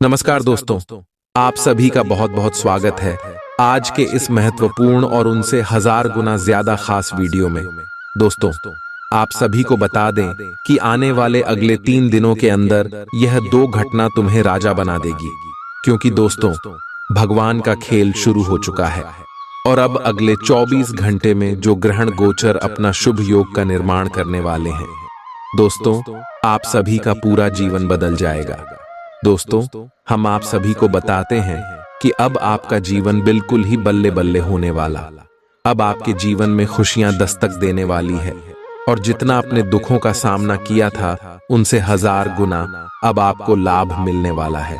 नमस्कार दोस्तों, आप सभी का बहुत बहुत स्वागत है आज के इस महत्वपूर्ण और उनसे 1000 गुना ज्यादा खास वीडियो में। दोस्तों, आप सभी को बता दें कि आने वाले अगले 3 दिनों के अंदर यह 2 घटना तुम्हें राजा बना देगी, क्योंकि दोस्तों भगवान का खेल शुरू हो चुका है और अब अगले 24 घंटे में जो ग्रहण गोचर अपना शुभ योग का निर्माण करने वाले हैं, दोस्तों आप सभी का पूरा जीवन बदल जाएगा। दोस्तों, हम आप सभी को बताते हैं कि अब आपका जीवन बिल्कुल ही बल्ले बल्ले होने वाला। अब आपके जीवन में खुशियां दस्तक देने वाली है और जितना अपने दुखों का सामना किया था उनसे 1000 गुना अब आपको लाभ मिलने वाला है।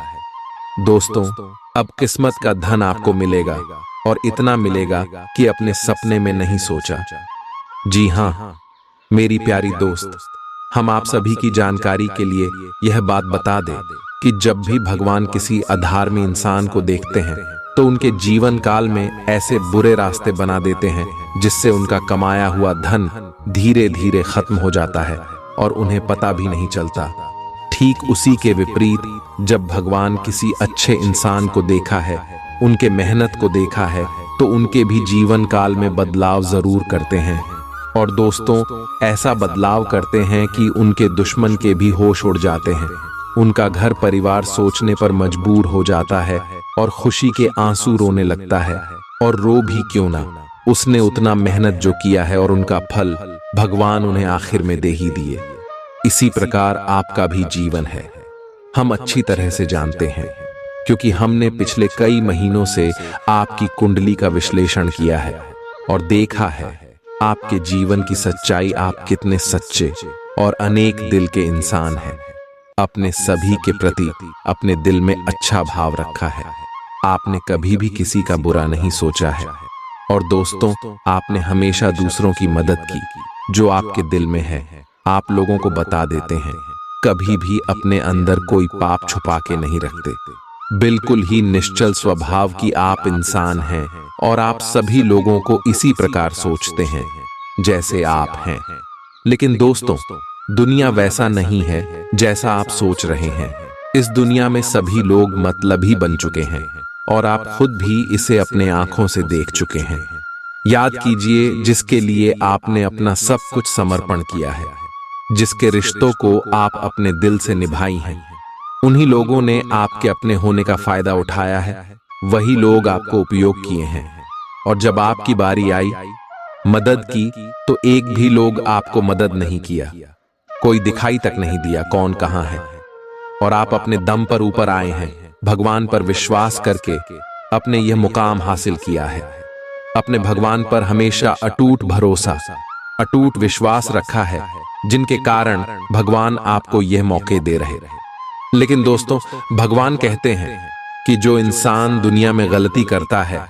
दोस्तों, अब किस्मत का धन आपको मिलेगा और इतना मिलेगा कि अपने सपने में नहीं सोचा। जी हाँ मेरी प्यारी दोस्त, हम आप सभी की जानकारी के लिए यह बात बता दें कि जब भी भगवान किसी अधर्मी इंसान को देखते हैं तो उनके जीवन काल में ऐसे बुरे रास्ते बना देते हैं जिससे उनका कमाया हुआ धन धीरे धीरे खत्म हो जाता है और उन्हें पता भी नहीं चलता। ठीक उसी के विपरीत जब भगवान किसी अच्छे इंसान को देखा है, उनके मेहनत को देखा है, तो उनके भी जीवन काल में बदलाव जरूर करते हैं। और दोस्तों, ऐसा बदलाव करते हैं कि उनके दुश्मन के भी होश उड़ जाते हैं। उनका घर परिवार सोचने पर मजबूर हो जाता है और खुशी के आंसू रोने लगता है। और रो भी क्यों ना, उसने उतना मेहनत जो किया है और उनका फल भगवान उन्हें आखिर में दे ही दिए। इसी प्रकार आपका भी जीवन है, हम अच्छी तरह से जानते हैं, क्योंकि हमने पिछले कई महीनों से आपकी कुंडली का विश्लेषण किया है और देखा है आपके जीवन की सच्चाई। आप कितने सच्चे और अनेक दिल के इंसान हैं। अपने सभी के प्रति अपने दिल में अच्छा भाव रखा है। आपने कभी भी किसी का बुरा नहीं सोचा है। और दोस्तों, आपने हमेशा दूसरों की मदद की। जो आपके दिल में है आप लोगों को बता देते हैं। कभी भी अपने अंदर कोई पाप छुपा के नहीं रखते। बिल्कुल ही निश्चल स्वभाव की आप इंसान हैं और आप सभी लोगों को इसी प्रकार सोचते हैं जैसे आप हैं। लेकिन दोस्तों, दुनिया वैसा नहीं है जैसा आप सोच रहे हैं। इस दुनिया में सभी लोग मतलबी बन चुके हैं और आप खुद भी इसे अपने आंखों से देख चुके हैं। याद कीजिए, जिसके लिए आपने अपना सब कुछ समर्पण किया है, जिसके रिश्तों को आप अपने दिल से निभाई हैं, उन्हीं लोगों ने आपके अपने होने का फायदा उठाया है। वही लोग आपको उपयोग किए हैं और जब आपकी बारी आई मदद की तो एक भी लोग आपको मदद नहीं किया। कोई दिखाई तक नहीं दिया कौन कहां है। और आप अपने दम पर ऊपर आए हैं, भगवान पर विश्वास करके अपने यह मुकाम हासिल किया है। अपने भगवान पर हमेशा अटूट भरोसा, अटूट विश्वास रखा है, जिनके कारण भगवान आपको यह मौके दे रहे। लेकिन दोस्तों, भगवान कहते हैं कि जो इंसान दुनिया में गलती करता है,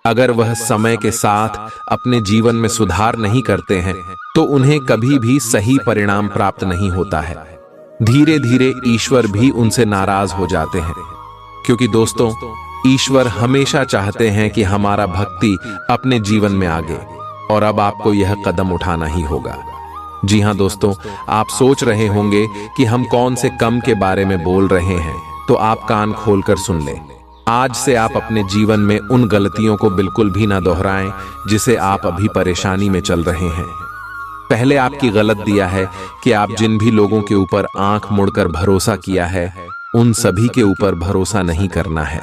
अगर वह समय के साथ अपने जीवन में सुधार नहीं करते हैं तो उन्हें कभी भी सही परिणाम प्राप्त नहीं होता है। धीरे धीरे ईश्वर भी उनसे नाराज हो जाते हैं, क्योंकि दोस्तों ईश्वर हमेशा चाहते हैं कि हमारा भक्ति अपने जीवन में आगे। और अब आपको यह कदम उठाना ही होगा। जी हाँ दोस्तों, आप सोच रहे होंगे कि हम कौन से कम के बारे में बोल रहे हैं, तो आप कान खोलकर सुन लें। आज से आप अपने जीवन में उन गलतियों को बिल्कुल भी ना दोहराएं जिसे आप अभी परेशानी में चल रहे हैं। पहले आपकी गलत दिया है कि आप जिन भी लोगों के ऊपर आंख मुड़कर भरोसा किया है, उन सभी के ऊपर भरोसा नहीं करना है।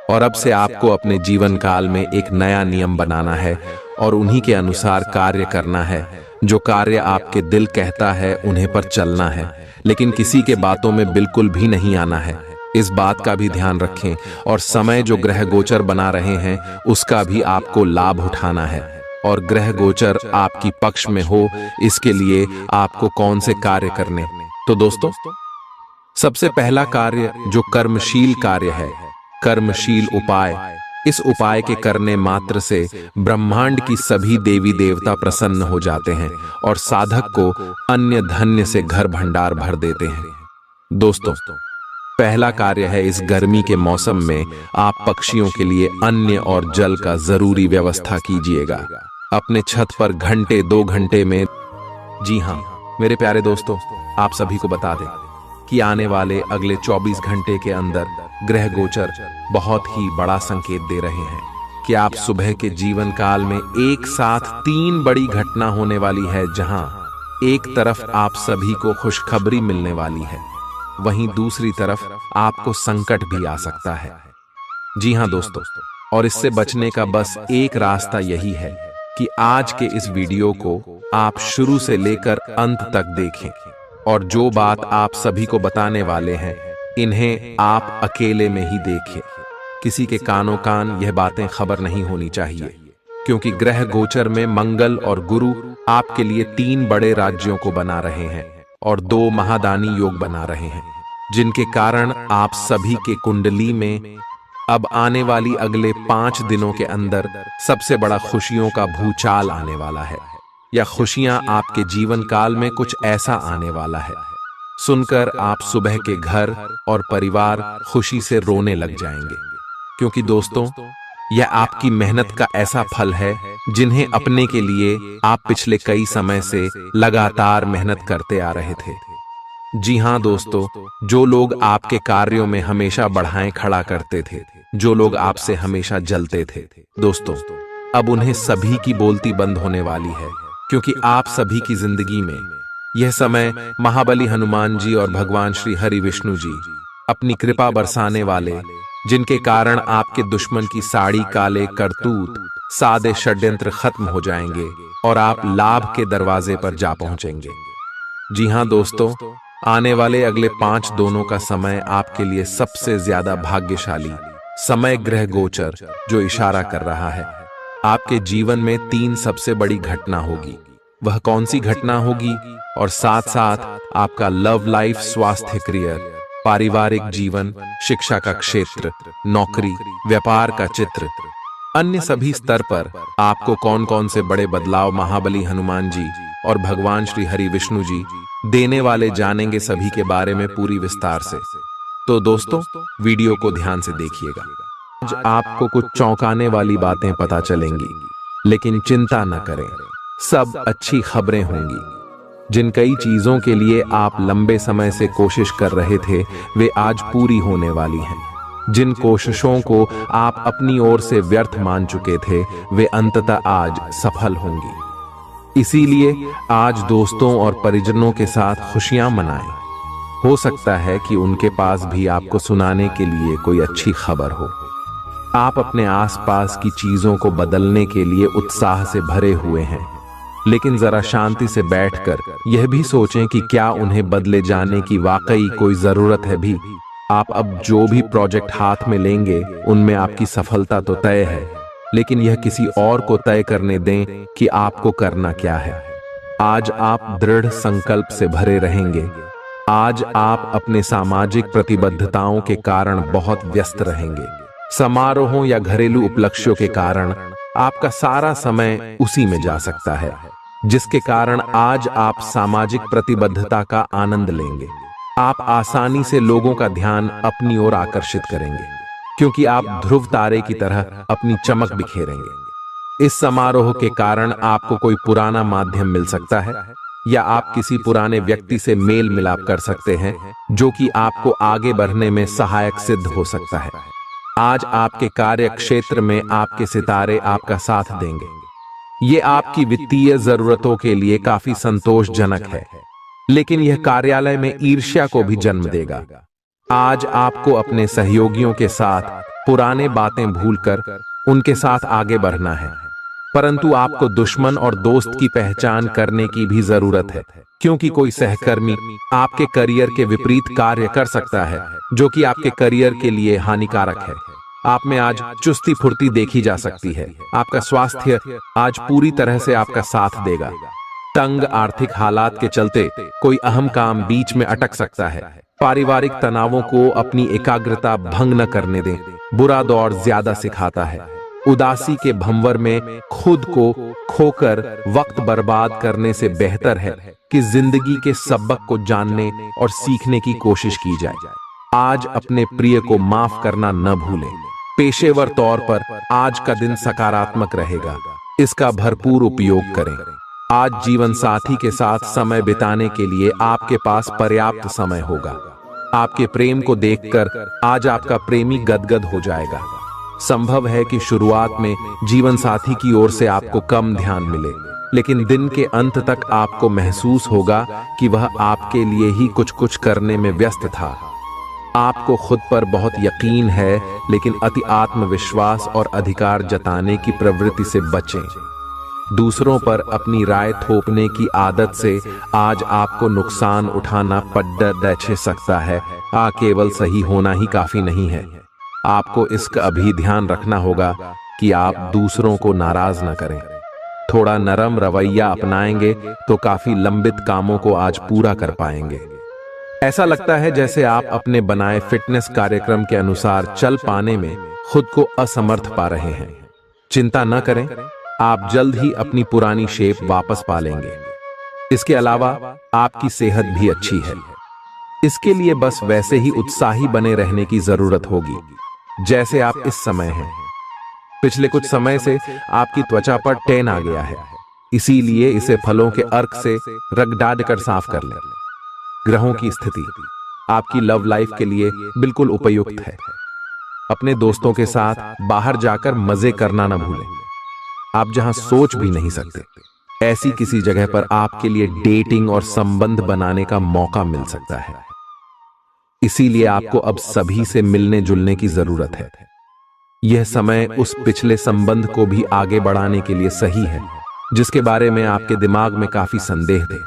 और अब से आपको अपने जीवन काल में एक नया नियम बनाना है और उन्हीं के अनुसार कार्य करना है। जो कार्य आपके दिल कहता है उन्हें पर चलना है, लेकिन किसी के बातों में बिल्कुल भी नहीं आना है। इस बात का भी ध्यान रखें और समय जो ग्रह गोचर बना रहे हैं उसका भी आपको लाभ उठाना है। और ग्रह गोचर आपकी पक्ष में हो, इसके लिए आपको कौन से कार्य करने। तो दोस्तों, सबसे पहला कार्य जो कर्मशील कार्य है, कर्मशील उपाय। इस उपाय के करने मात्र से ब्रह्मांड की सभी देवी देवता प्रसन्न हो जाते हैं और साधक को अन्य धन्य से घर भंडार भर देते हैं। दोस्तों, पहला कार्य है, इस गर्मी के मौसम में आप पक्षियों के लिए अन्न और जल का जरूरी व्यवस्था कीजिएगा। अपने छत पर घंटे 2 घंटे में। जी हाँ मेरे प्यारे दोस्तों, आप सभी को बता दें कि आने वाले अगले 24 घंटे के अंदर ग्रह गोचर बहुत ही बड़ा संकेत दे रहे हैं कि आप सुबह के जीवन काल में एक साथ 3 बड़ी घटना होने वाली है, जहां एक तरफ आप सभी को खुशखबरी मिलने वाली है, वहीं दूसरी तरफ आपको संकट भी आ सकता है। जी हां दोस्तों, और इससे बचने का बस एक रास्ता यही है कि आज के इस वीडियो को आप शुरू से लेकर अंत तक देखें, और जो बात आप सभी को बताने वाले हैं इन्हें आप अकेले में ही देखें। किसी के कानों कान यह बातें खबर नहीं होनी चाहिए, क्योंकि ग्रह गोचर में मंगल और गुरु आपके लिए 3 बड़े राज्यों को बना रहे हैं और 2 महादानी योग बना रहे हैं, जिनके कारण आप सभी के कुंडली में अब आने वाली अगले 5 दिनों के अंदर सबसे बड़ा खुशियों का भूचाल आने वाला है, या खुशियां आपके जीवन काल में कुछ ऐसा आने वाला है सुनकर आप सुबह के घर और परिवार खुशी से रोने लग जाएंगे। क्योंकि दोस्तों, यह आपकी मेहनत का ऐसा फल है जिन्हें अपने के लिए आप पिछले कई समय से लगातार मेहनत करते आ रहे थे। जी हां दोस्तों, जो लोग आपके कार्यों में हमेशा बढ़ाएं खड़ा करते थे, जो लोग आपसे हमेशा जलते थे, दोस्तों अब उन्हें सभी की बोलती बंद होने वाली है, क्योंकि आप सभी की जिंदगी में यह समय महाबली हनुमान जी और भगवान श्री हरि विष्णु जी अपनी कृपा बरसाने वाले, जिनके कारण आपके दुश्मन की साड़ी काले करतूत सादे षड्यंत्र खत्म हो जाएंगे और आप लाभ के दरवाजे पर जा पहुंचेंगे। जी हां दोस्तों, आने वाले अगले 5 दिनों का समय आपके लिए सबसे ज्यादा भाग्यशाली समय ग्रह गोचर जो इशारा कर रहा है आपके जीवन में 3 सबसे बड़ी घटना होगी। वह कौन सी घटना होगी, और साथ साथ आपका लव लाइफ, स्वास्थ्य, करियर, पारिवारिक जीवन, शिक्षा का क्षेत्र, नौकरी, व्यापार का चित्र, अन्य सभी स्तर पर आपको कौन कौन से बड़े बदलाव महाबली हनुमान जी और भगवान श्री हरि विष्णु जी देने वाले जानेंगे, सभी के बारे में पूरी विस्तार से। तो दोस्तों वीडियो को ध्यान से देखिएगा। आज आपको कुछ चौंकाने वाली बातें पता चलेंगी, लेकिन चिंता न करें, सब अच्छी खबरें होंगी। जिन कई चीजों के लिए आप लंबे समय से कोशिश कर रहे थे वे आज पूरी होने वाली हैं। जिन कोशिशों को आप अपनी ओर से व्यर्थ मान चुके थे वे अंततः आज सफल होंगी। इसीलिए आज दोस्तों और परिजनों के साथ खुशियां मनाएं। हो सकता है कि उनके पास भी आपको सुनाने के लिए कोई अच्छी खबर हो। आप अपने आसपास की चीजों को बदलने के लिए उत्साह से भरे हुए हैं, लेकिन जरा शांति से बैठकर यह भी सोचें कि क्या उन्हें बदले जाने की वाकई कोई जरूरत है भी। आप अब जो भी प्रोजेक्ट हाथ में लेंगे उनमें आपकी सफलता तो तय है, लेकिन यह किसी और को तय करने दें कि आपको करना क्या है। आज आप दृढ़ संकल्प से भरे रहेंगे। आज आप अपने सामाजिक प्रतिबद्धताओं के कारण बहुत व्यस्त रहेंगे। समारोहों या घरेलू उपलक्ष्यों के कारण आपका सारा समय उसी में जा सकता है, जिसके कारण आज आप सामाजिक प्रतिबद्धता का आनंद लेंगे। आप आसानी से लोगों का ध्यान अपनी ओर आकर्षित करेंगे, क्योंकि आप ध्रुव तारे की तरह अपनी चमक बिखेरेंगे। इस समारोह के कारण आपको कोई पुराना माध्यम मिल सकता है, या आप किसी पुराने व्यक्ति से मेल मिलाप कर सकते हैं, जो कि आपको आगे बढ़ने में सहायक सिद्ध हो सकता है। आज आपके कार्य क्षेत्र में आपके सितारे आपका साथ देंगे। ये आपकी वित्तीय जरूरतों के लिए काफी संतोषजनक है, लेकिन यह कार्यालय में ईर्ष्या को भी जन्म देगा। आज आपको अपने सहयोगियों के साथ पुराने बातें भूलकर उनके साथ आगे बढ़ना है, परंतु आपको दुश्मन और दोस्त की पहचान करने की भी जरूरत है, क्योंकि कोई सहकर्मी आपके करियर के विपरीत कार्य कर सकता है, जो कि आपके करियर के लिए हानिकारक है। आप में आज चुस्ती फुर्ती देखी जा सकती है। आपका स्वास्थ्य आज पूरी तरह से आपका साथ देगा। तंग आर्थिक हालात के चलते कोई अहम काम बीच में अटक सकता है। पारिवारिक तनावों को अपनी एकाग्रता भंग न करने दें। बुरा दौर ज्यादा सिखाता है। उदासी के भंवर में खुद को खोकर वक्त बर्बाद करने से बेहतर है कि जिंदगी के सबक को जानने और सीखने की कोशिश की जाए। आज अपने प्रिय को माफ करना न भूलें। पेशेवर तौर पर आज का दिन सकारात्मक रहेगा, इसका भरपूर उपयोग करें। आज जीवन साथी के साथ समय बिताने के लिए आपके पास पर्याप्त समय होगा। आपके प्रेम को देखकर आज आपका प्रेमी गदगद हो जाएगा। संभव है कि शुरुआत में जीवन साथी की ओर से आपको कम ध्यान मिले, लेकिन दिन के अंत तक आपको महसूस होगा कि वह आपके लिए ही कुछ करने में व्यस्त था। आपको खुद पर बहुत यकीन है, लेकिन अति आत्मविश्वास और अधिकार जताने की प्रवृत्ति से बचें। दूसरों पर अपनी राय थोपने की आदत से आज आपको नुकसान उठाना पड़ सकता है। केवल सही होना ही काफी नहीं है। आपको इसका भी ध्यान रखना होगा कि आप दूसरों को नाराज न करें। थोड़ा नरम रवैया अपनाएंगे तो काफी लंबित कामों को आज पूरा कर पाएंगे। ऐसा लगता है जैसे आप अपने बनाए फिटनेस कार्यक्रम के अनुसार चल पाने में खुद को असमर्थ पा रहे हैं। चिंता न करें, आप जल्द ही अपनी पुरानी शेप वापस पा लेंगे। इसके अलावा आपकी सेहत भी अच्छी है। इसके लिए बस वैसे ही उत्साही बने रहने की जरूरत होगी जैसे आप इस समय हैं। पिछले कुछ समय से आपकी त्वचा पर टैन आ गया है, इसीलिए इसे फलों के अर्क से रगड़ कर साफ कर लें। ग्रहों की स्थिति आपकी लव लाइफ के लिए बिल्कुल उपयुक्त है। अपने दोस्तों के साथ बाहर जाकर मजे करना न भूलें। आप जहां सोच भी नहीं सकते, ऐसी किसी जगह पर आपके लिए डेटिंग और संबंध बनाने का मौका मिल सकता है। इसीलिए आपको अब सभी से मिलने जुलने की जरूरत है। यह समय उस पिछले संबंध को भी आगे बढ़ाने के लिए सही है जिसके बारे में आपके दिमाग में काफी संदेह थे।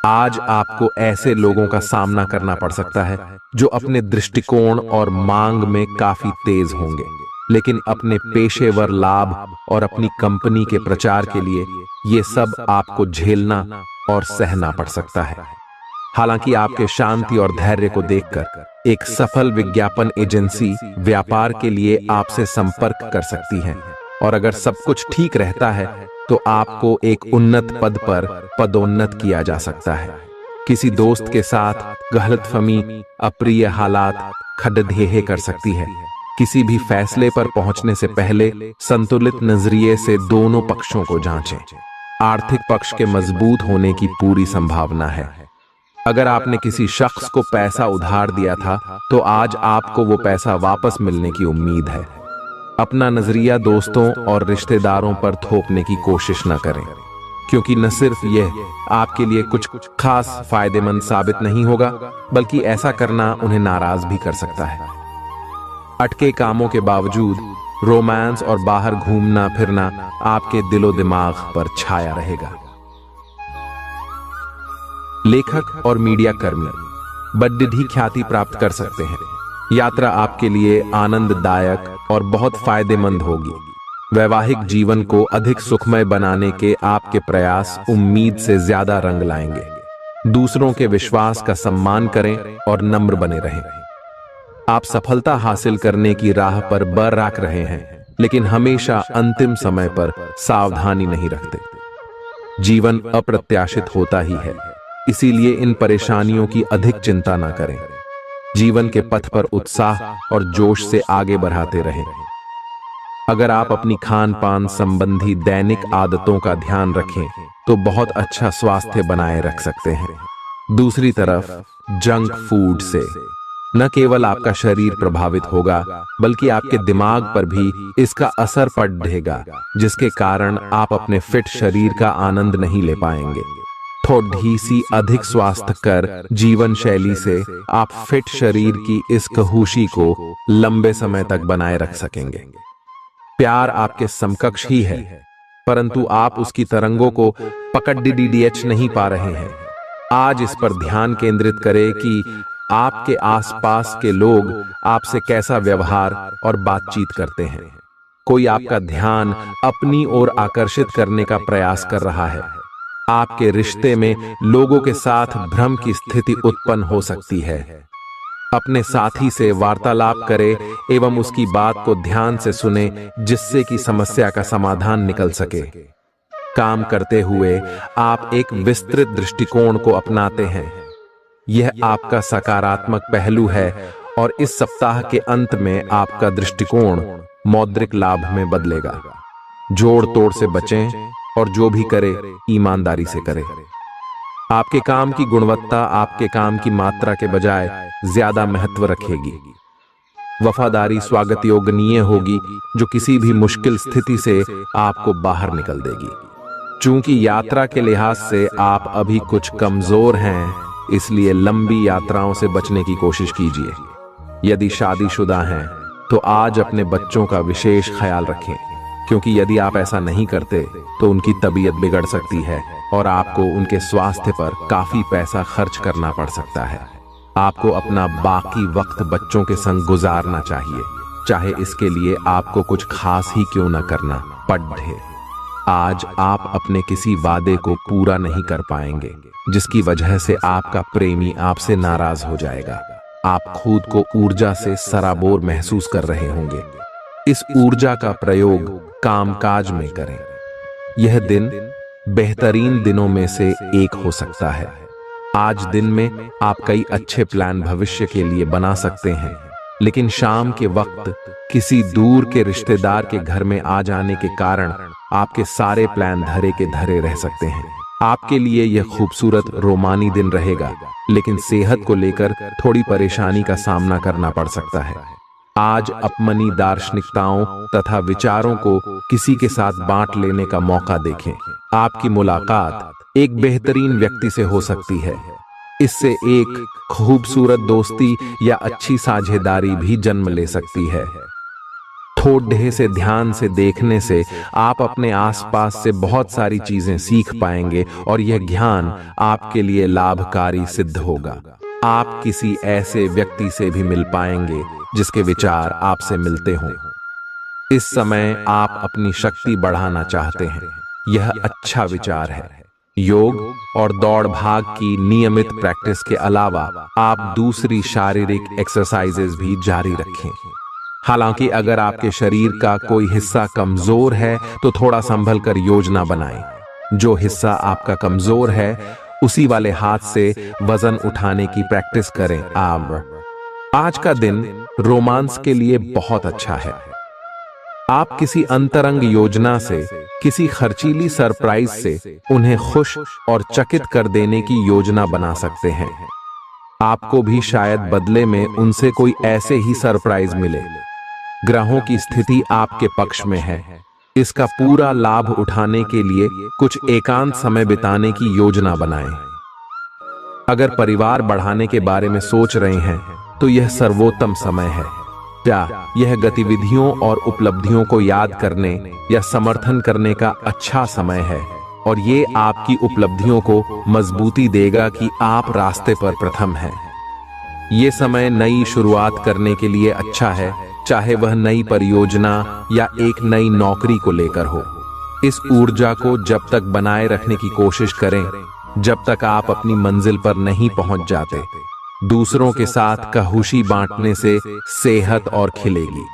आज आपको ऐसे लोगों का सामना करना पड़ सकता है जो अपने दृष्टिकोण और मांग में काफी तेज होंगे, लेकिन अपने पेशेवर लाभ और अपनी कंपनी के प्रचार के लिए ये सब आपको झेलना और सहना पड़ सकता है। हालांकि आपके शांति और धैर्य को देखकर एक सफल विज्ञापन एजेंसी व्यापार के लिए आपसे संपर्क कर सकती है, और अगर सब कुछ ठीक रहता है तो आपको एक उन्नत पद पर पदोन्नत किया जा सकता है। किसी दोस्त के साथ गलतफहमी अप्रिय हालात खड़ढेहे कर सकती है। किसी भी फैसले पर पहुंचने से पहले संतुलित नजरिए से दोनों पक्षों को जांचें। आर्थिक पक्ष के मजबूत होने की पूरी संभावना है। अगर आपने किसी शख्स को पैसा उधार दिया था तो आज आपको वो पैसा वापस मिलने की उम्मीद है। अपना नजरिया दोस्तों और रिश्तेदारों पर थोपने की कोशिश न करें, क्योंकि न सिर्फ यह आपके लिए कुछ खास फायदेमंद साबित नहीं होगा, बल्कि ऐसा करना उन्हें नाराज भी कर सकता है। अटके कामों के बावजूद रोमांस और बाहर घूमना फिरना आपके दिलो दिमाग पर छाया रहेगा। लेखक और मीडिया कर्मी बड़ी ख्याति प्राप्त कर सकते हैं। यात्रा आपके लिए आनंददायक और बहुत फायदेमंद होगी। वैवाहिक जीवन को अधिक सुखमय बनाने के आपके प्रयास उम्मीद से ज्यादा रंग लाएंगे। दूसरों के विश्वास का सम्मान करें और नम्र बने रहें। आप सफलता हासिल करने की राह पर बरकरार रहे हैं, लेकिन हमेशा अंतिम समय पर सावधानी नहीं रखते। जीवन अप्रत्याशित होता ही है, इसीलिए इन परेशानियों की अधिक चिंता ना करें। जीवन के पथ पर उत्साह और जोश से आगे बढ़ाते रहें। अगर आप अपनी खान पान संबंधी दैनिक आदतों का ध्यान रखें तो बहुत अच्छा स्वास्थ्य बनाए रख सकते हैं। दूसरी तरफ जंक फूड से न केवल आपका शरीर प्रभावित होगा, बल्कि आपके दिमाग पर भी इसका असर पड़ेगा, जिसके कारण आप अपने फिट शरीर का आनंद नहीं ले पाएंगे। थोड़ी सी अधिक स्वास्थ्यकर जीवन शैली से आप फिट शरीर की इस खुशी को लंबे समय तक बनाए रख सकेंगे। प्यार आपके समकक्ष ही है, परंतु आप उसकी तरंगों को पकड़ नहीं पा रहे हैं। आज इस पर ध्यान केंद्रित करें कि आपके आसपास के लोग आपसे कैसा व्यवहार और बातचीत करते हैं। कोई आपका ध्यान अपनी ओर आकर्षित करने का प्रयास कर रहा है। आपके रिश्ते में लोगों के साथ भ्रम की स्थिति उत्पन्न हो सकती है। अपने साथी से वार्तालाप करें एवं उसकी बात को ध्यान से सुने, जिससे कि समस्या का समाधान निकल सके। काम करते हुए आप एक विस्तृत दृष्टिकोण को अपनाते हैं। यह आपका सकारात्मक पहलू है और इस सप्ताह के अंत में आपका दृष्टिकोण मौद्रिक लाभ में बदलेगा। जोड़ तोड़ से बचें और जो भी करे ईमानदारी से करें। आपके काम की गुणवत्ता आपके काम की मात्रा के बजाय ज्यादा महत्व रखेगी। वफादारी स्वागत योग्य होगी जो किसी भी मुश्किल स्थिति से आपको बाहर निकल देगी। चूंकि यात्रा के लिहाज से आप अभी कुछ कमजोर हैं, इसलिए लंबी यात्राओं से बचने की कोशिश कीजिए। यदि शादीशुदा हैं तो आज अपने बच्चों का विशेष ख्याल रखें, क्योंकि यदि आप ऐसा नहीं करते तो उनकी तबीयत बिगड़ सकती है और आपको उनके स्वास्थ्य पर काफी पैसा खर्च करना पड़ सकता है। आपको अपना बाकी वक्त बच्चों के संग गुजारना चाहिए, चाहे इसके लिए आपको कुछ खास ही क्यों न करना पड़े। आज आप अपने किसी वादे को पूरा नहीं कर पाएंगे, जिसकी वजह से आपका प्रेमी आपसे नाराज हो जाएगा। आप खुद को ऊर्जा से सराबोर महसूस कर रहे होंगे। इस ऊर्जा का प्रयोग कामकाज में करें। यह दिन बेहतरीन दिनों में से एक हो सकता है। आज दिन में आप कई अच्छे प्लान भविष्य के लिए बना सकते हैं, लेकिन शाम के वक्त किसी दूर के रिश्तेदार के घर में आ जाने के कारण आपके सारे प्लान धरे के धरे रह सकते हैं। आपके लिए यह खूबसूरत रोमानी दिन रहेगा, लेकिन सेहत को लेकर थोड़ी परेशानी का सामना करना पड़ सकता है। आज अपनी दार्शनिकताओं तथा विचारों को किसी के साथ बांट लेने का मौका देखें। आपकी मुलाकात एक बेहतरीन व्यक्ति से हो सकती है। इससे एक खूबसूरत दोस्ती या अच्छी साझेदारी भी जन्म ले सकती है। थोड़े से ध्यान से देखने से आप अपने आसपास से बहुत सारी चीजें सीख पाएंगे और यह ज्ञान आपके लिए लाभकारी सिद्ध होगा। आप किसी ऐसे व्यक्ति से भी मिल पाएंगे जिसके विचार आपसे मिलते हों। इस समय आप अपनी शक्ति बढ़ाना चाहते हैं, यह अच्छा विचार है। योग और दौड़ भाग की नियमित प्रैक्टिस के अलावा आप दूसरी शारीरिक एक्सरसाइजेज भी जारी रखें। हालांकि अगर आपके शरीर का कोई हिस्सा कमजोर है तो थोड़ा संभल कर योजना बनाएं। जो हिस्सा आपका कमजोर है उसी वाले हाथ से वजन उठाने की प्रैक्टिस करें। आज का दिन रोमांस के लिए बहुत अच्छा है। आप किसी अंतरंग योजना से, किसी खर्चीली सरप्राइज से उन्हें खुश और चकित कर देने की योजना बना सकते हैं। आपको भी शायद बदले में उनसे कोई ऐसे ही सरप्राइज मिले। ग्रहों की स्थिति आपके पक्ष में है। इसका पूरा लाभ उठाने के लिए कुछ एकांत समय बिताने की योजना बनाएं। अगर परिवार बढ़ाने के बारे में सोच रहे हैं तो यह सर्वोत्तम समय है। क्या यह गतिविधियों और उपलब्धियों को याद करने या समर्थन करने का अच्छा समय है, और ये आपकी उपलब्धियों को मजबूती देगा कि आप रास्ते पर प्रथम हैं। ये समय नई शुरुआत करने के लिए अच्छा है, चाहे वह नई परियोजना या एक नई नौकरी को लेकर हो। इस ऊर्जा को जब तक बनाए रखने की कोशिश करें जब तक आप अपनी मंजिल पर नहीं पहुंच जाते। दूसरों के साथ खुशी बांटने से सेहत और खिलेगी।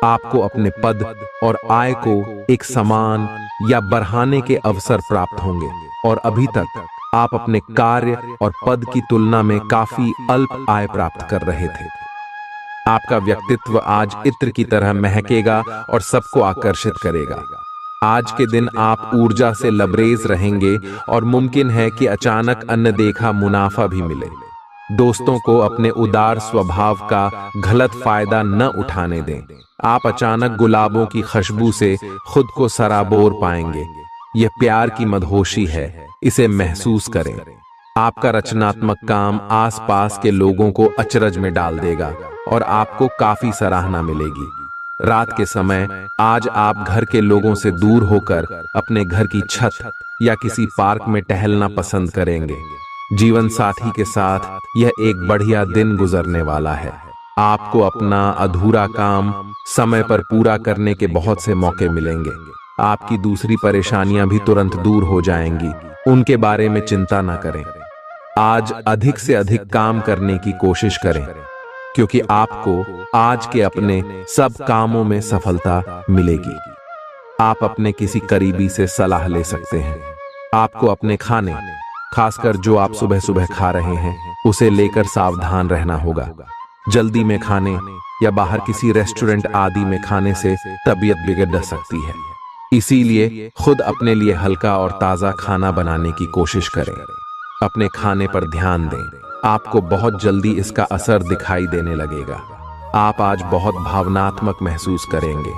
आपको अपने पद और आय को एक समान या बढ़ाने के अवसर प्राप्त होंगे, और अभी तक आप अपने कार्य और पद की तुलना में काफी अल्प आय प्राप्त कर रहे थे। आपका व्यक्तित्व आज इत्र की तरह महकेगा और सबको आकर्षित करेगा। आज के दिन आप ऊर्जा से लबरेज रहेंगे और मुमकिन है कि अचानक अनदेखा मुनाफा भी मिले। दोस्तों को अपने उदार स्वभाव का गलत फायदा न उठाने दें। आप अचानक गुलाबों की खुशबू से खुद को सराबोर पाएंगे। यह प्यार की मदहोशी है, इसे महसूस करें। आपका रचनात्मक काम आसपास के लोगों को अचरज में डाल देगा और आपको काफी सराहना मिलेगी। रात के समय आज आप घर के लोगों से दूर होकर अपने घर की छत या किसी पार्क में टहलना पसंद करेंगे। जीवन साथी के साथ यह एक बढ़िया दिन गुजरने वाला है। आपको अपना अधूरा काम समय पर पूरा करने के बहुत से मौके मिलेंगे। आपकी दूसरी परेशानियां भी तुरंत दूर हो जाएंगी, उनके बारे में चिंता न करें। आज अधिक से अधिक काम करने की कोशिश करें, क्योंकि आपको आज के अपने सब कामों में सफलता मिलेगी। आप अपने किसी करीबी से सलाह ले सकते हैं। आपको अपने खाने, खासकर जो आप सुबह सुबह खा रहे हैं, उसे लेकर सावधान रहना होगा। जल्दी में खाने या बाहर किसी रेस्टोरेंट आदि में खाने से तबीयत बिगड़ सकती है। इसीलिए खुद अपने लिए हल्का और ताज़ा खाना बनाने की कोशिश करें। अपने खाने पर ध्यान दें, आपको बहुत जल्दी इसका असर दिखाई देने लगेगा। आप आज बहुत भावनात्मक महसूस करेंगे,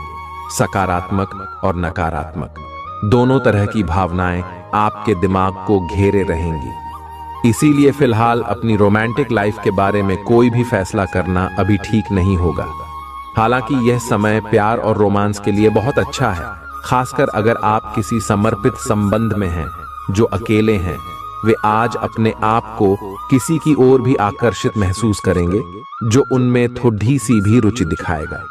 सकारात्मक और नकारात्मक दोनों तरह की भावनाएं आपके दिमाग को घेरे रहेंगी। इसीलिए फिलहाल अपनी रोमांटिक लाइफ के बारे में कोई भी फैसला करना अभी ठीक नहीं होगा। हालांकि यह समय प्यार और रोमांस के लिए बहुत अच्छा है, खासकर अगर आप किसी समर्पित संबंध में हैं। जो अकेले हैं वे आज अपने आप को किसी की ओर भी आकर्षित महसूस करेंगे जो उनमें थोड़ी सी भी रुचि दिखाएगा।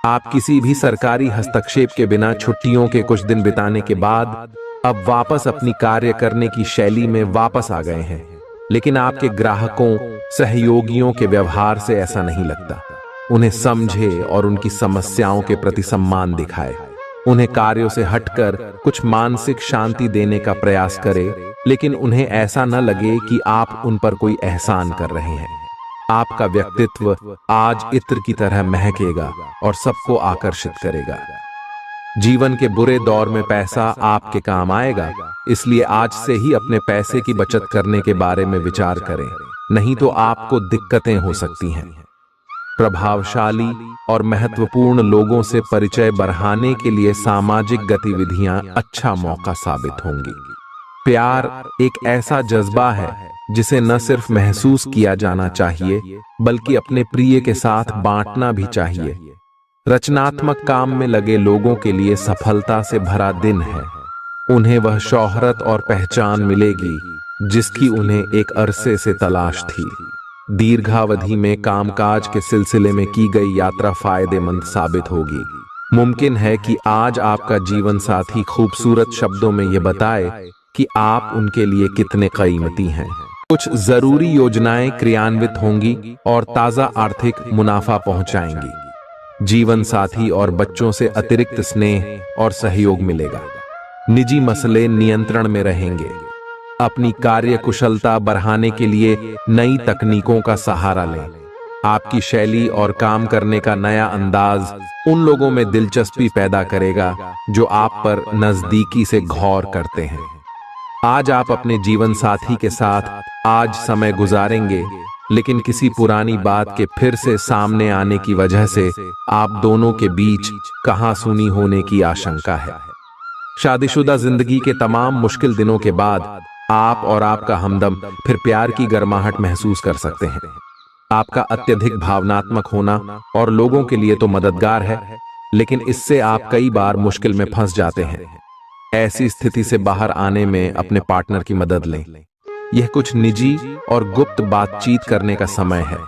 आप किसी भी सरकारी हस्तक्षेप के बिना छुट्टियों के कुछ दिन बिताने के बाद अब वापस अपनी कार्य करने की शैली में वापस आ गए हैं। लेकिन आपके ग्राहकों, सहयोगियों के व्यवहार से ऐसा नहीं लगता। उन्हें समझे और उनकी समस्याओं के प्रति सम्मान दिखाए। उन्हें कार्यों से हटकर कुछ मानसिक शांति देने का प्रयास करें, लेकिन उन्हें ऐसा न लगे कि आप उन पर कोई एहसान कर रहे हैं। आपका व्यक्तित्व आज इत्र की तरह महकेगा और सबको आकर्षित करेगा। जीवन के बुरे दौर में पैसा आपके काम आएगा, इसलिए आज से ही अपने पैसे की बचत करने के बारे में विचार करें, नहीं तो आपको दिक्कतें हो सकती हैं। प्रभावशाली और महत्वपूर्ण लोगों से परिचय बढ़ाने के लिए सामाजिक गतिविधियां अच्छा मौका साबित होंगी। प्यार एक ऐसा जज्बा है जिसे न सिर्फ महसूस किया जाना चाहिए बल्कि अपने प्रिय के साथ बांटना भी चाहिए। रचनात्मक काम में लगे लोगों के लिए सफलता से भरा दिन है। उन्हें वह शोहरत और पहचान मिलेगी जिसकी उन्हें एक अरसे से तलाश थी। दीर्घावधि में कामकाज के सिलसिले में की गई यात्रा फायदेमंद साबित होगी। मुमकिन है कि आज आपका जीवन साथी खूबसूरत शब्दों में यह बताए कि आप उनके लिए कितने कीमती हैं। कुछ जरूरी योजनाएं क्रियान्वित होंगी और ताजा आर्थिक मुनाफा पहुंचाएंगी। जीवन साथी और बच्चों से अतिरिक्त स्नेह और सहयोग मिलेगा। निजी मसले नियंत्रण में रहेंगे। अपनी कार्य कुशलता बढ़ाने के लिए नई तकनीकों का सहारा लें। आपकी शैली और काम करने का नया अंदाज उन लोगों में दिलचस्पी पैदा करेगा जो आप पर नजदीकी से गौर करते हैं। आज आप अपने जीवन साथी के साथ आज समय गुजारेंगे, लेकिन किसी पुरानी बात के फिर से सामने आने की वजह से आप दोनों के बीच कहासुनी होने की आशंका है। शादीशुदा जिंदगी के तमाम मुश्किल दिनों के बाद आप और आपका हमदम फिर प्यार की गर्माहट महसूस कर सकते हैं। आपका अत्यधिक भावनात्मक होना और लोगों के लिए तो मददगार है, लेकिन इससे आप कई बार मुश्किल में फंस जाते हैं। ऐसी स्थिति से बाहर आने में अपने पार्टनर की मदद लें। यह कुछ निजी और गुप्त बातचीत करने का समय है।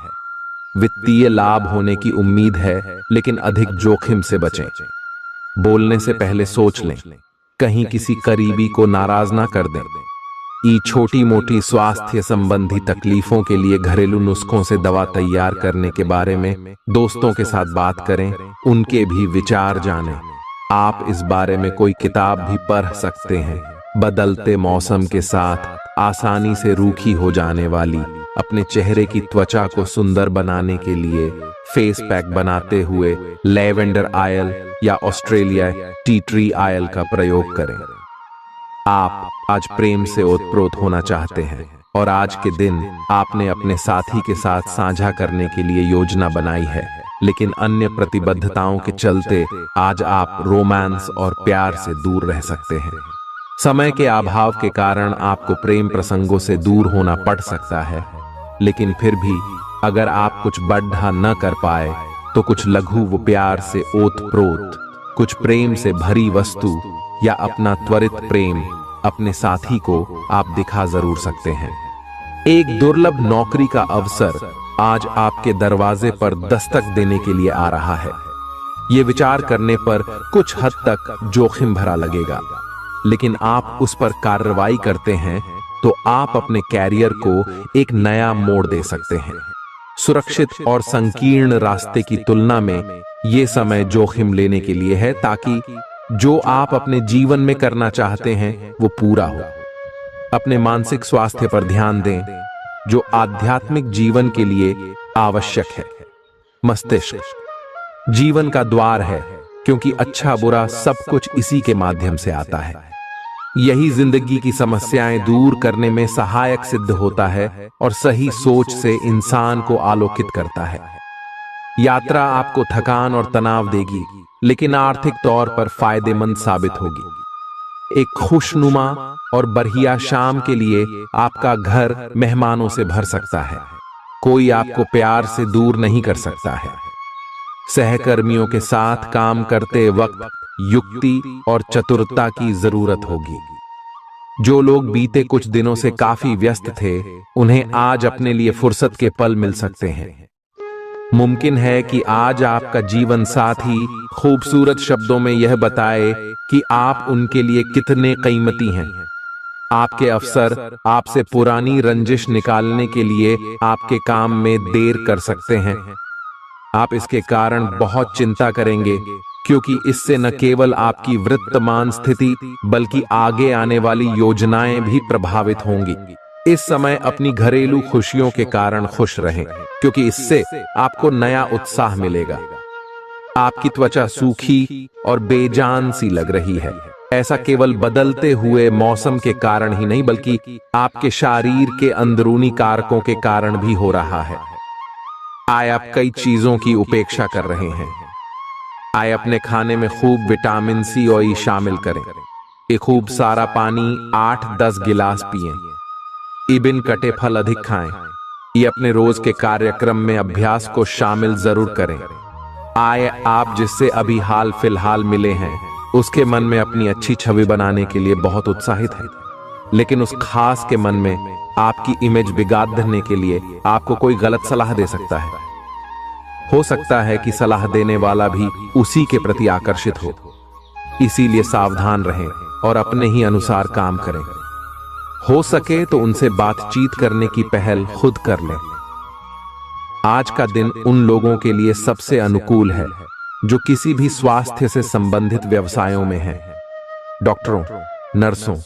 वित्तीय लाभ होने की उम्मीद है, लेकिन अधिक जोखिम से बचें। बोलने से पहले सोच लें, कहीं किसी करीबी को नाराज ना कर दें। छोटी मोटी स्वास्थ्य संबंधी तकलीफों के लिए घरेलू नुस्खों से दवा तैयार करने के बारे में दोस्तों के साथ बात करें, उनके भी विचार जानें। आप इस बारे में कोई किताब भी पढ़ सकते हैं। बदलते मौसम के साथ आसानी से रूखी हो जाने वाली अपने चेहरे की त्वचा को सुंदर बनाने के लिए फेस पैक बनाते हुए लैवेंडर ऑयल या ऑस्ट्रेलिया टी ट्री ऑयल का प्रयोग करें। आप आज प्रेम से ओतप्रोत होना चाहते हैं और आज के दिन आपने अपने साथी के साथ साझा करने के लिए योजना बनाई है, लेकिन अन्य प्रतिबद्धताओं के चलते आज आप रोमांस और प्यार से दूर रह सकते हैं। समय के अभाव के कारण आपको प्रेम प्रसंगों से दूर होना पड़ सकता है, लेकिन फिर भी अगर आप कुछ बढ़ा न कर पाए तो कुछ लघु व प्यार से ओतप्रोत, कुछ प्रेम से भरी वस्तु या अपना त्वरित प्रेम अपने साथी को आप दिखा जरूर सकते हैं। एक दुर्लभ नौकरी का अवसर आज आपके दरवाजे पर दस्तक देने के लिए आ रहा है। ये विचार करने पर कुछ हद तक जोखिम भरा लगेगा, लेकिन आप उस पर कार्रवाई करते हैं तो आप अपने कैरियर को एक नया मोड़ दे सकते हैं। सुरक्षित और संकीर्ण रास्ते की तुलना में ये समय जोखिम लेने के लिए है, ताकि जो आप अपने जीवन में करना चाहते हैं वो पूरा हो। अपने मानसिक स्वास्थ्य पर ध्यान दें, जो आध्यात्मिक जीवन के लिए आवश्यक है। मस्तिष्क जीवन का द्वार है, क्योंकि अच्छा बुरा सब कुछ इसी के माध्यम से आता है। यही जिंदगी की समस्याएं दूर करने में सहायक सिद्ध होता है और सही सोच से इंसान को आलोकित करता है। यात्रा आपको थकान और तनाव देगी, लेकिन आर्थिक तौर पर फायदेमंद साबित होगी। एक खुशनुमा और बढ़िया शाम के लिए आपका घर मेहमानों से भर सकता है। कोई आपको प्यार से दूर नहीं कर सकता है। सहकर्मियों के साथ काम करते वक्त युक्ति और चतुरता की जरूरत होगी। जो लोग बीते कुछ दिनों से काफी व्यस्त थे, उन्हें आज अपने लिए फुर्सत के पल मिल सकते हैं। मुमकिन है कि आज आपका जीवन साथी खूबसूरत शब्दों में यह बताए कि आप उनके लिए कितने कीमती हैं। आपके अफसर आपसे पुरानी रंजिश निकालने के लिए आपके काम में देर कर सकते हैं। आप इसके कारण बहुत चिंता करेंगे, क्योंकि इससे न केवल आपकी वर्तमान स्थिति बल्कि आगे आने वाली योजनाएं भी प्रभावित होंगी। इस समय अपनी घरेलू खुशियों के कारण खुश रहें, क्योंकि इससे आपको नया उत्साह मिलेगा। आपकी त्वचा सूखी और बेजान सी लग रही है। ऐसा केवल बदलते हुए मौसम के कारण ही नहीं, बल्कि आपके शरीर के अंदरूनी कारकों के कारण भी हो रहा है। आए आप कई चीजों की उपेक्षा कर रहे हैं। आए अपने खाने में खूब विटामिन सी और ई शामिल करें। एक खूब सारा पानी 8-10 गिलास पिएं। इबिन कटे फल अधिक खाएं। ये अपने रोज के कार्यक्रम में अभ्यास को शामिल जरूर करें। आए आप जिससे अभी हाल फिलहाल मिले हैं, उसके मन में अपनी अच्छी छवि बनाने के लिए बहुत उत्साहित है, लेकिन उस खास के मन में आपकी इमेज बिगाड़ने के लिए आपको कोई गलत सलाह दे सकता है। हो सकता है कि सलाह देने वाला भी उसी के प्रति आकर्षित हो। इसीलिए सावधान रहें और अपने ही अनुसार काम करें। हो सके तो उनसे बातचीत करने की पहल खुद कर लें। आज का दिन उन लोगों के लिए सबसे अनुकूल है जो किसी भी स्वास्थ्य से संबंधित व्यवसायों में हैं। डॉक्टरों, नर्सों,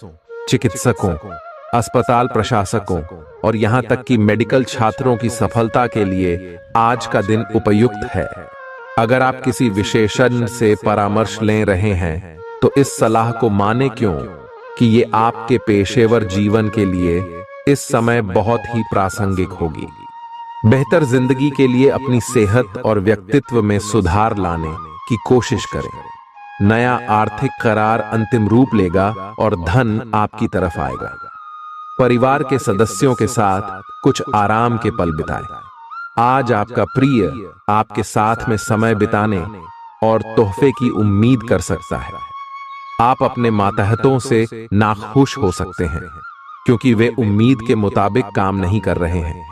चिकित्सकों, अस्पताल प्रशासकों और यहां तक कि मेडिकल छात्रों की सफलता के लिए आज का दिन उपयुक्त है। अगर आप किसी विशेषज्ञ से परामर्श ले रहे हैं, तो इस सलाह को माने क्यों कि ये आपके पेशेवर जीवन के लिए इस समय बहुत ही प्रासंगिक होगी। बेहतर जिंदगी के लिए अपनी सेहत और व्यक्तित्व में सुधार लाने की कोशिश करें। नया आर्थिक करार अंतिम रूप लेगा और धन आपकी तरफ आएगा। परिवार के सदस्यों के साथ कुछ आराम के पल बिताएं। आज आपका प्रिय आपके साथ में समय बिताने और तोहफे की उम्मीद कर सकता है। आप अपने मातहतों से नाखुश हो सकते हैं, क्योंकि वे उम्मीद के मुताबिक काम नहीं कर रहे हैं।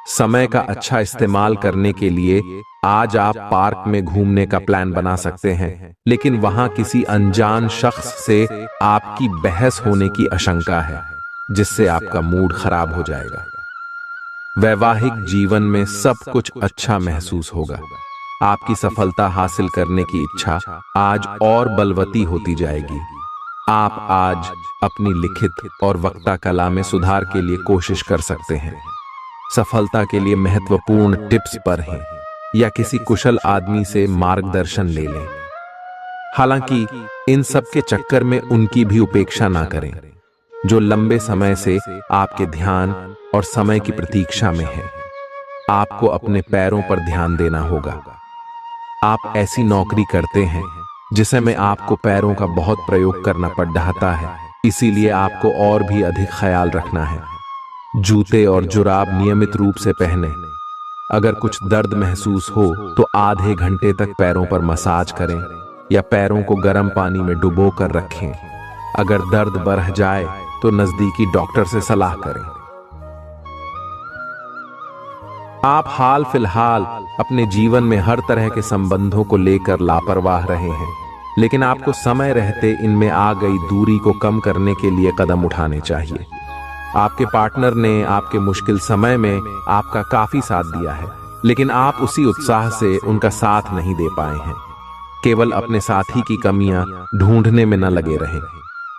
समय का अच्छा इस्तेमाल करने के लिए आज आप पार्क में घूमने का प्लान बना सकते हैं, लेकिन वहां किसी अनजान शख्स से आपकी बहस होने की आशंका है, जिससे आपका मूड खराब हो जाएगा। वैवाहिक जीवन में सब कुछ अच्छा महसूस होगा। आपकी सफलता हासिल करने की इच्छा आज और बलवती होती जाएगी। आप आज अपनी लिखित और वक्ता कला में सुधार के लिए कोशिश कर सकते हैं। सफलता के लिए महत्वपूर्ण टिप्स पर हैं या किसी कुशल आदमी से मार्गदर्शन ले लें। हालांकि इन सब के चक्कर में उनकी भी उपेक्षा ना करें जो लंबे समय से आपके ध्यान और समय की प्रतीक्षा में है। आपको अपने पैरों पर ध्यान देना होगा। आप ऐसी नौकरी करते हैं जिसे में आपको पैरों का बहुत प्रयोग करना पड़ रहा है, इसीलिए आपको और भी अधिक ख्याल रखना है। जूते और जुराब नियमित रूप से पहने। अगर कुछ दर्द महसूस हो तो आधे घंटे तक पैरों पर मसाज करें या पैरों को गर्म पानी में डुबो कर रखें। अगर दर्द बढ़ जाए तो नजदीकी डॉक्टर से सलाह करें। आप हाल फिलहाल अपने जीवन में हर तरह के संबंधों को लेकर लापरवाह रहे हैं, लेकिन आपको समय रहते इनमें आ गई दूरी को कम करने के लिए कदम उठाने चाहिए। आपके पार्टनर ने आपके मुश्किल समय में आपका काफी साथ दिया है, लेकिन आप उसी उत्साह से उनका साथ नहीं दे पाए हैं। केवल अपने साथी की कमियां ढूंढने में न लगे रहें।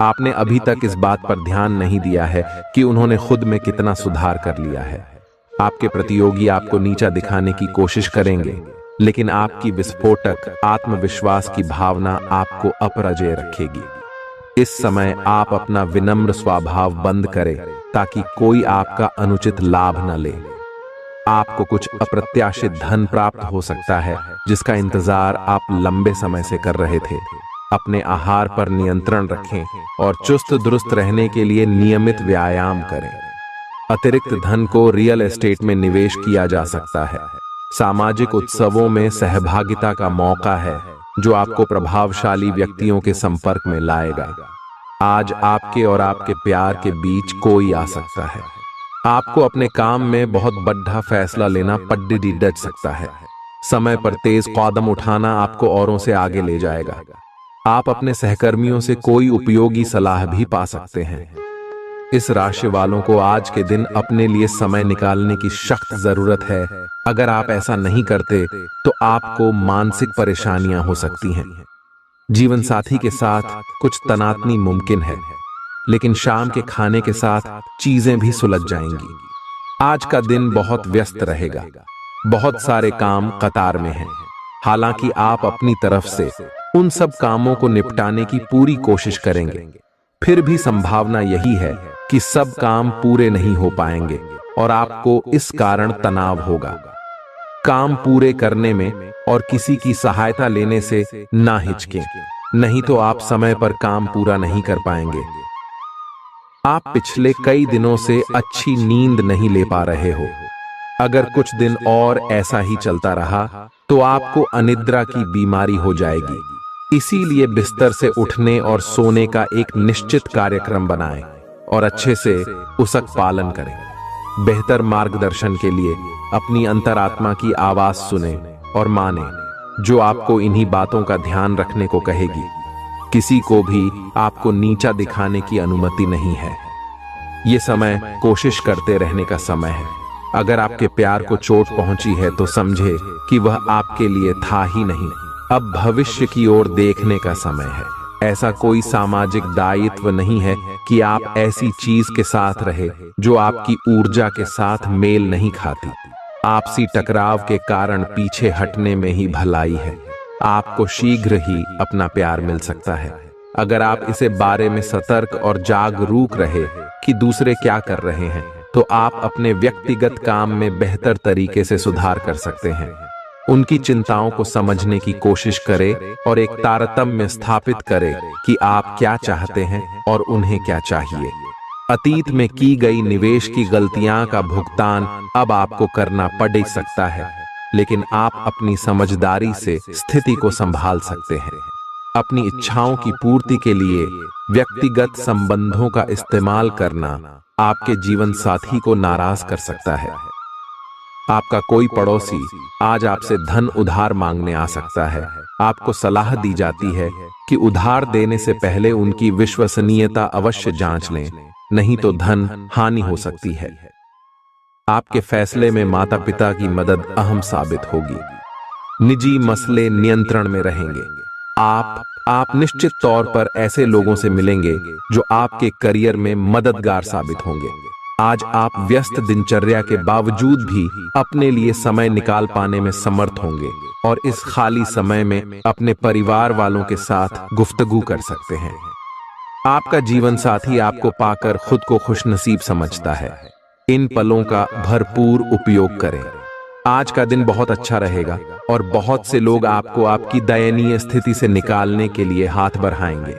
आपने अभी तक इस बात पर ध्यान नहीं दिया है कि उन्होंने खुद में कितना सुधार कर लिया है। आपके प्रतियोगी आपको नीचा दिखाने की कोशिश करेंगे, लेकिन आपकी विस्फोटक आत्मविश्वास की भावना आपको अपराजय रखेगी। इस समय आप अपना विनम्र स्वभाव बंद करें ताकि कोई आपका अनुचित लाभ न ले। आपको कुछ अप्रत्याशित धन प्राप्त हो सकता है जिसका इंतजार आप लंबे समय से कर रहे थे। अपने आहार पर नियंत्रण रखें और चुस्त दुरुस्त रहने के लिए नियमित व्यायाम करें। अतिरिक्त धन को रियल एस्टेट में निवेश किया जा सकता है। सामाजिक उत्सवों में सहभागिता का मौका है जो आपको प्रभावशाली व्यक्तियों के संपर्क में लाएगा। आज आपके और आपके प्यार के बीच कोई आ सकता है। आपको अपने काम में बहुत बड़ा फैसला लेना पड्डी डच सकता है। समय पर तेज कदम उठाना आपको औरों से आगे ले जाएगा। आप अपने सहकर्मियों से कोई उपयोगी सलाह भी पा सकते हैं। इस राशि वालों को आज के दिन अपने लिए समय निकालने की सख्त जरूरत है। अगर आप ऐसा नहीं करते तो आपको मानसिक परेशानियां हो सकती हैं। जीवन साथी के साथ कुछ तनातनी मुमकिन है, लेकिन शाम के खाने के साथ चीजें भी सुलझ जाएंगी। आज का दिन बहुत व्यस्त रहेगा। बहुत सारे काम कतार में हैं। हालांकि आप अपनी तरफ से उन सब कामों को निपटाने की पूरी कोशिश करेंगे, फिर भी संभावना यही है कि सब काम पूरे नहीं हो पाएंगे और आपको इस कारण तनाव होगा। काम पूरे करने में और किसी की सहायता लेने से ना हिचकें, नहीं तो आप समय पर काम पूरा नहीं कर पाएंगे। आप पिछले कई दिनों से अच्छी नींद नहीं ले पा रहे हो। अगर कुछ दिन और ऐसा ही चलता रहा तो आपको अनिद्रा की बीमारी हो जाएगी। इसीलिए बिस्तर से उठने और सोने का एक निश्चित कार्यक्रम बनाएं और अच्छे से उसका पालन करें। बेहतर मार्गदर्शन के लिए अपनी अंतरात्मा की आवाज सुने और माने, जो आपको इन्हीं बातों का ध्यान रखने को कहेगी। किसी को भी आपको नीचा दिखाने की अनुमति नहीं है। ये समय कोशिश करते रहने का समय है। अगर आपके प्यार को चोट पहुंची है तो समझे कि वह आपके लिए था ही नहीं। अब भविष्य की ओर देखने का समय है। ऐसा कोई सामाजिक दायित्व नहीं है कि आप ऐसी चीज के साथ रहे जो आपकी ऊर्जा के साथ मेल नहीं खाती। आपसी टकराव के कारण पीछे हटने में ही भलाई है। आपको शीघ्र ही अपना प्यार मिल सकता है अगर आप इसे बारे में सतर्क और जागरूक रहे कि दूसरे क्या कर रहे हैं, तो आप अपने व्यक्तिगत काम में बेहतर तरीके से सुधार कर सकते हैं। उनकी चिंताओं को समझने की कोशिश करें और एक तारतम्य स्थापित करें कि आप क्या चाहते हैं और उन्हें क्या चाहिए। अतीत में की गई निवेश की गलतियां का भुगतान अब आपको करना पड़ सकता है, लेकिन आप अपनी समझदारी से स्थिति को संभाल सकते हैं। अपनी इच्छाओं की पूर्ति के लिए व्यक्तिगत संबंधों का इस्तेमाल करना आपके जीवन साथी को नाराज कर सकता है। आपका कोई पड़ोसी आज आपसे धन उधार मांगने आ सकता है। आपको सलाह दी जाती है कि उधार देने से पहले उनकी विश्वसनीयता अवश्य जांच लें, नहीं तो धन हानि हो सकती है। आपके फैसले में माता पिता की मदद अहम साबित होगी। निजी मसले नियंत्रण में रहेंगे। आप निश्चित तौर पर ऐसे लोगों से मिलेंगे जो आपके करियर में मददगार साबित होंगे। आज आप व्यस्त दिनचर्या के बावजूद भी अपने लिए समय निकाल पाने में समर्थ होंगे और इस खाली समय में अपने परिवार वालों के साथ गुफ्तगू कर सकते हैं। आपका जीवन साथी आपको पाकर खुद को खुशनसीब समझता है। इन पलों का भरपूर उपयोग करें। आज का दिन बहुत अच्छा रहेगा और बहुत से लोग आपको आपकी दयनीय स्थिति से निकालने के लिए हाथ बढ़ाएंगे,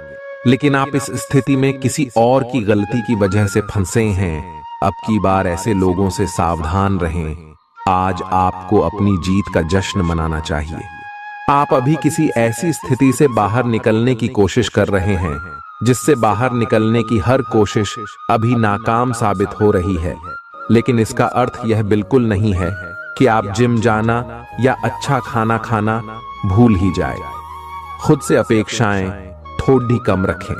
लेकिन आप इस स्थिति में किसी और की गलती की वजह से फंसे हैं। अब की बार ऐसे लोगों से सावधान रहें। आज आपको अपनी जीत का जश्न मनाना चाहिए। आप अभी किसी ऐसी स्थिति से बाहर निकलने की कोशिश कर रहे हैं जिससे बाहर निकलने की हर कोशिश अभी नाकाम साबित हो रही है, लेकिन इसका अर्थ यह बिल्कुल नहीं है कि आप जिम जाना या अच्छा खाना खाना भूल ही जाए। खुद से अपेक्षाएं थोड़ी कम रखें।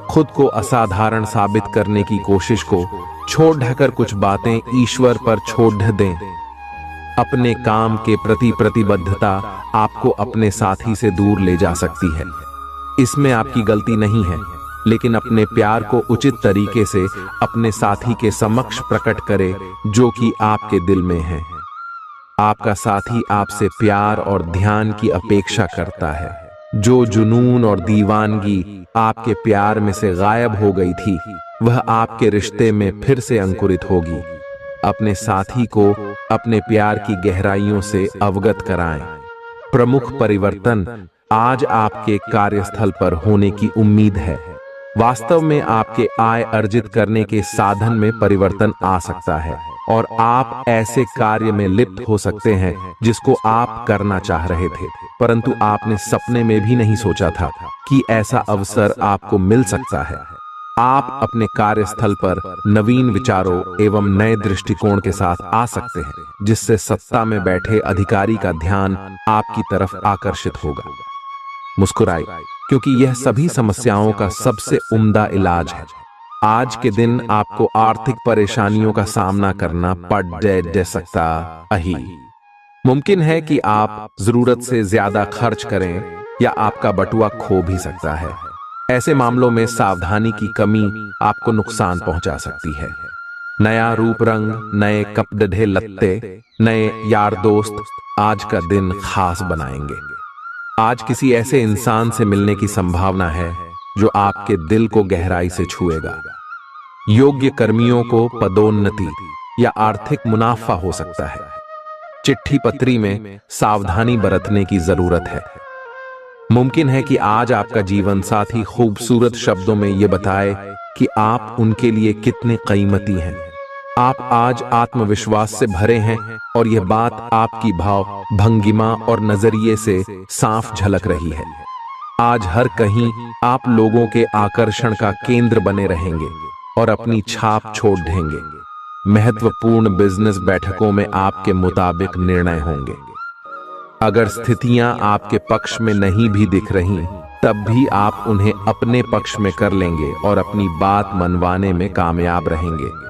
खुद को असाधारण साबित करने की कोशिश को छोड़ ढकर कुछ बातें ईश्वर पर छोड़ दें। अपने काम के प्रति प्रतिबद्धता आपको अपने साथी से दूर ले जा सकती है। इसमें आपकी गलती नहीं है, लेकिन अपने प्यार को उचित तरीके से अपने साथी के समक्ष प्रकट करें जो कि आपके दिल में है। आपका साथी आपसे प्यार और ध्यान की अपेक्षा करता है। जो जुनून और दीवानगी आपके प्यार में से गायब हो गई थी, वह आपके रिश्ते में फिर से अंकुरित होगी। अपने साथी को अपने प्यार की गहराइयों से अवगत कराएं। प्रमुख परिवर्तन आज आपके कार्यस्थल पर होने की उम्मीद है। वास्तव में आपके आय अर्जित करने के साधन में परिवर्तन आ सकता है और आप ऐसे कार्य में लिप्त हो सकते हैं जिसको आप करना चाह रहे थे, परंतु आपने सपने में भी नहीं सोचा था कि ऐसा अवसर आपको मिल सकता है। आप अपने कार्यस्थल पर नवीन विचारों एवं नए दृष्टिकोण के साथ आ सकते हैं, जिससे सत्ता में बैठे अधिकारी का ध्यान आपकी तरफ आकर्षित होगा। मुस्कुराइए, क्योंकि यह सभी समस्याओं का सबसे उम्दा इलाज है। आज के दिन आपको आर्थिक परेशानियों का सामना करना पड़ सकता है। मुमकिन है कि आप जरूरत से ज्यादा खर्च करें या आपका बटुआ खो भी सकता है। ऐसे मामलों में सावधानी की कमी आपको नुकसान पहुंचा सकती है। नया रूप रंग, नए कपड़े लत्ते, नए यार दोस्त आज का दिन खास बनाएंगे। आज किसी ऐसे इंसान से मिलने की संभावना है जो आपके दिल को गहराई से छुएगा। योग्य कर्मियों को पदोन्नति या आर्थिक मुनाफा हो सकता है। चिट्ठी पत्री में सावधानी बरतने की जरूरत है। मुमकिन है कि आज आपका जीवन साथी खूबसूरत शब्दों में यह बताए कि आप उनके लिए कितने कीमती हैं। आप आज आत्मविश्वास से भरे हैं और यह बात आपकी भाव भंगिमा और नजरिए से साफ झलक रही है। आज हर कहीं आप लोगों के आकर्षण का केंद्र बने रहेंगे और अपनी छाप छोड़ देंगे। महत्वपूर्ण बिजनेस बैठकों में आपके मुताबिक निर्णय होंगे। अगर स्थितियां आपके पक्ष में नहीं भी दिख रही, तब भी आप उन्हें अपने पक्ष में कर लेंगे और अपनी बात मनवाने में कामयाब रहेंगे।